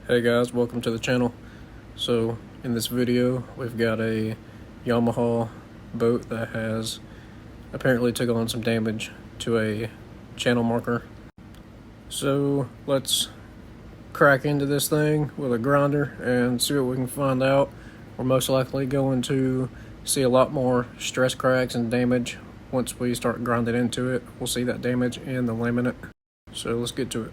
Hey guys, welcome to the channel. So in this video we've got a Yamaha boat that has apparently took on some damage to a channel marker. So let's crack into this thing with a grinder and see what we can find out. We're most likely going to see a lot more stress cracks and damage once we start grinding into it. We'll see that damage in the laminate. So let's get to it.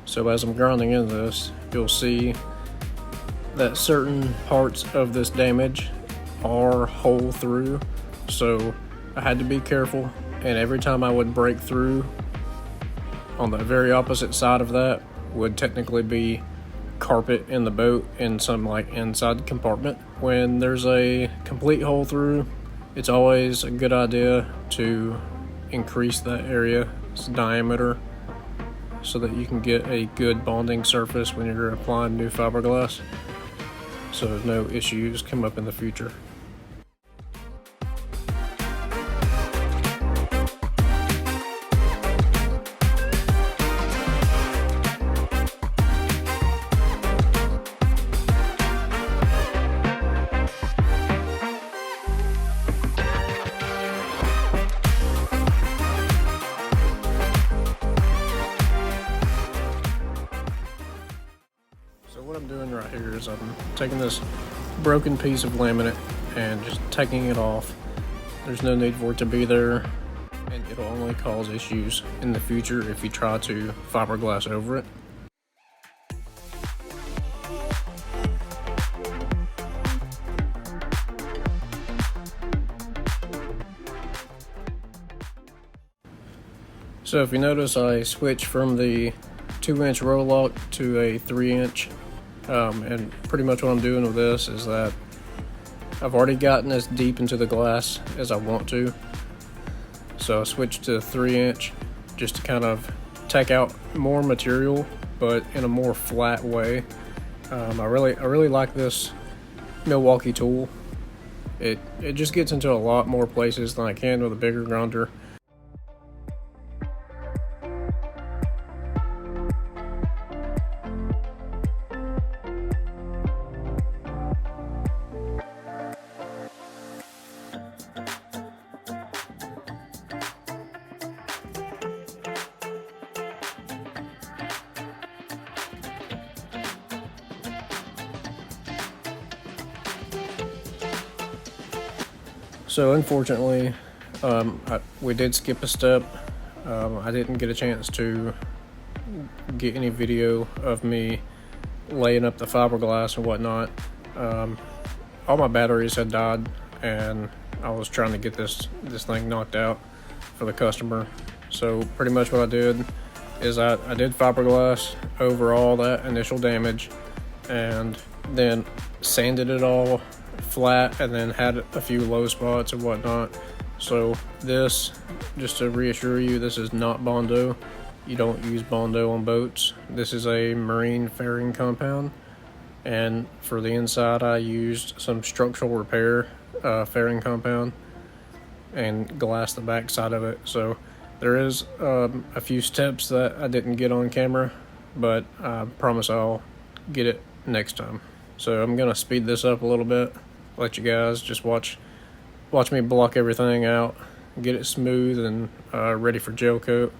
So as I'm grinding in this, you'll see that certain parts of this damage are hole through. So I had to be careful, and every time I would break through, on the very opposite side of that would technically be carpet in the boat in some like inside compartment. When there's a complete hole through, it's always a good idea to increase that area's diameter so that you can get a good bonding surface when you're applying new fiberglass, so no issues come up in the future. What I'm doing right here is I'm taking this broken piece of laminate and just taking it off. There's no need for it to be there, and it'll only cause issues in the future if you try to fiberglass over it. So if you notice, I switched from the 2-inch roll lock to a 3-inch. And pretty much what I'm doing with this is that I've already gotten as deep into the glass as I want to, so I switched to 3-inch just to kind of take out more material, but in a more flat way. I really like this Milwaukee tool. It just gets into a lot more places than I can with a bigger grinder. So unfortunately, we did skip a step. I didn't get a chance to get any video of me laying up the fiberglass and whatnot. All my batteries had died, and I was trying to get this thing knocked out for the customer. So pretty much what I did is I did fiberglass over all that initial damage, and then sanded it all flat, and then had a few low spots and whatnot. So this, just to reassure you, this is not Bondo. You don't use Bondo on boats. This is a marine fairing compound, and for the inside I used some structural repair fairing compound and glassed the back side of it. So there is a few steps that I didn't get on camera, but I promise I'll get it next time. So I'm gonna speed this up a little bit, let you guys just watch me block everything out, get it smooth and ready for gel coat.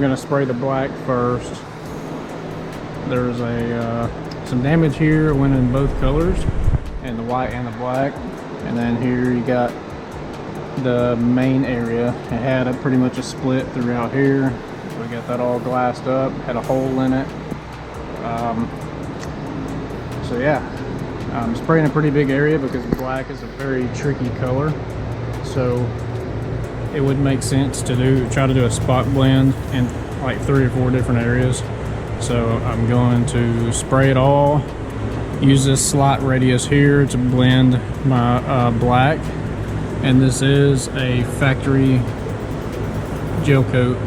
gonna spray the black first. There's some damage here. It went in both colors, and the white and the black. And then here you got the main area. It had pretty much a split throughout here. So we got that all glassed up, had a hole in it. So yeah, I'm spraying a pretty big area because black is a very tricky color. So it would make sense to try to do a spot blend in like 3 or 4 different areas. So I'm going to spray it all, use this slot radius here to blend my black. And this is a factory gel coat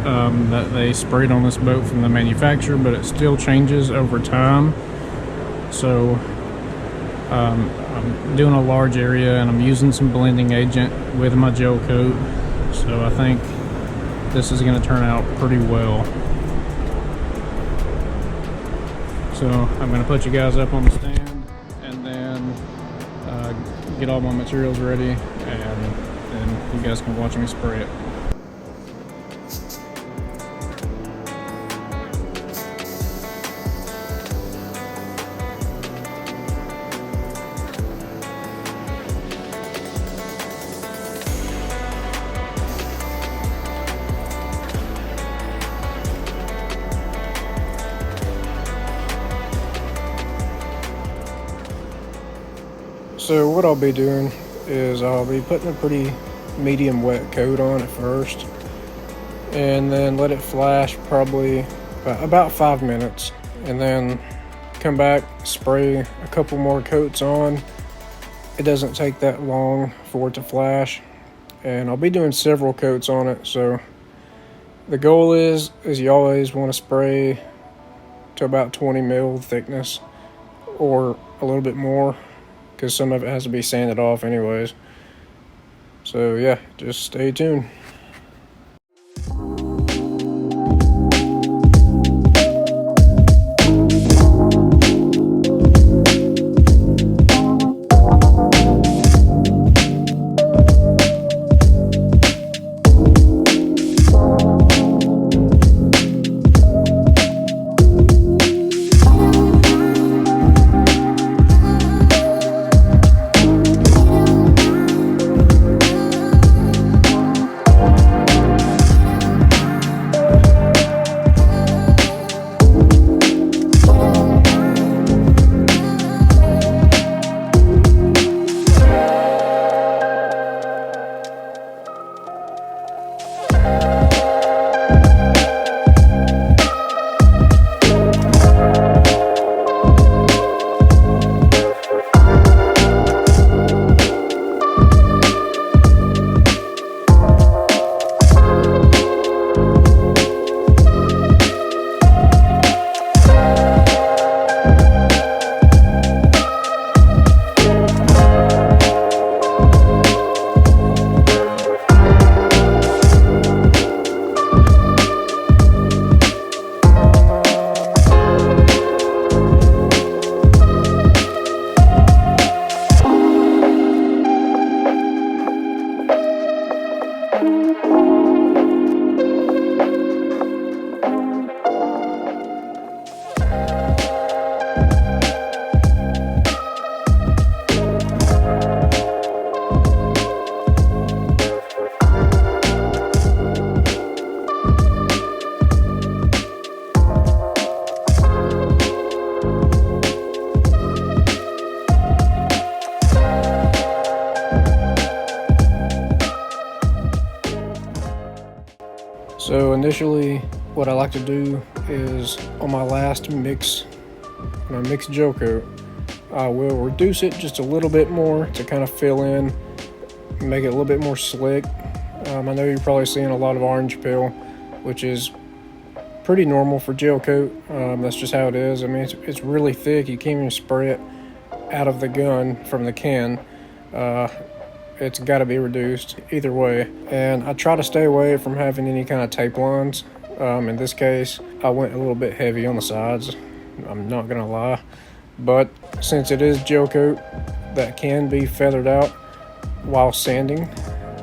that they sprayed on this boat from the manufacturer, but it still changes over time. So I'm doing a large area and I'm using some blending agent with my gel coat. So I think this is going to turn out pretty well. So I'm going to put you guys up on the stand and then get all my materials ready, and then you guys can watch me spray it. So what I'll be doing is I'll be putting a pretty medium wet coat on at first, and then let it flash probably about 5 minutes, and then come back, spray a couple more coats on. It doesn't take that long for it to flash, and I'll be doing several coats on it. So the goal is you always want to spray to about 20 mil thickness or a little bit more, because some of it has to be sanded off anyways. So yeah, just stay tuned. So initially, what I like to do is on my last mix, when I mix gel coat, I will reduce it just a little bit more to kind of fill in, make it a little bit more slick. I know you're probably seeing a lot of orange peel, which is pretty normal for gel coat. That's just how it is. I mean, it's really thick. You can't even spray it out of the gun from the can. It's got to be reduced either way. And I try to stay away from having any kind of tape lines. In this case, I went a little bit heavy on the sides, I'm not gonna lie. But since it is gel coat that can be feathered out while sanding,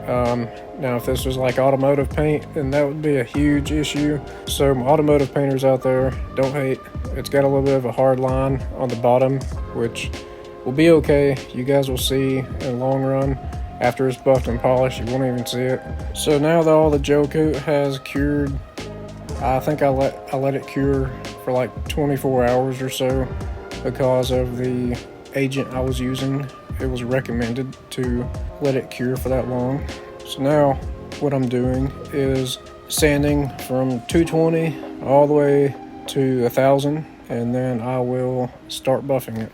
Now if this was like automotive paint, then that would be a huge issue. So automotive painters out there, don't hate. It's got a little bit of a hard line on the bottom, which will be okay. You guys will see in the long run. After it's buffed and polished, you won't even see it. So now that all the gel coat has cured, I think I let it cure for like 24 hours or so because of the agent I was using. It was recommended to let it cure for that long. So now what I'm doing is sanding from 220 all the way to 1000, and then I will start buffing it.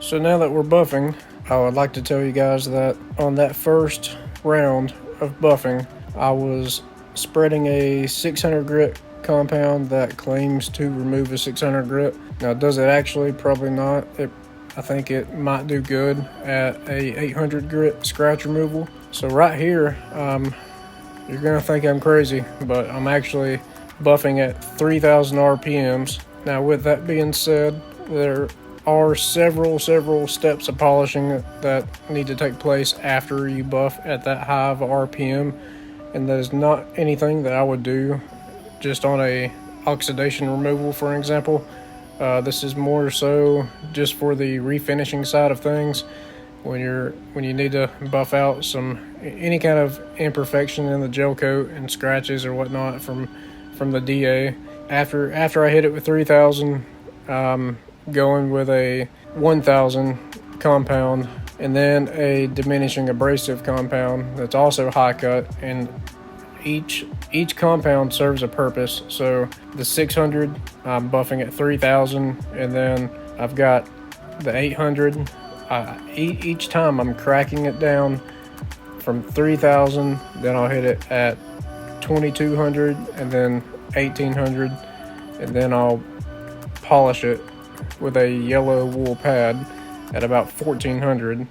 So now that we're buffing, I would like to tell you guys that on that first round of buffing, I was spreading a 600 grit compound that claims to remove a 600 grit. Now, does it actually? Probably not. I think it might do good at a 800 grit scratch removal. So right here, you're gonna think I'm crazy, but I'm actually buffing at 3000 RPMs. Now, with that being said, there are several steps of polishing that need to take place after you buff at that high of RPM, and that is not anything that I would do just on a oxidation removal, for example. This is more so just for the refinishing side of things, when you need to buff out any kind of imperfection in the gel coat and scratches or whatnot from the DA. After I hit it with 3000, going with a 1000 compound, and then a diminishing abrasive compound that's also high cut, and each compound serves a purpose. So the 600, I'm buffing at 3000, and then I've got the 800. Each time I'm cracking it down from 3000, then I'll hit it at 2200, and then 1800, and then I'll polish it with a yellow wool pad at about 1400.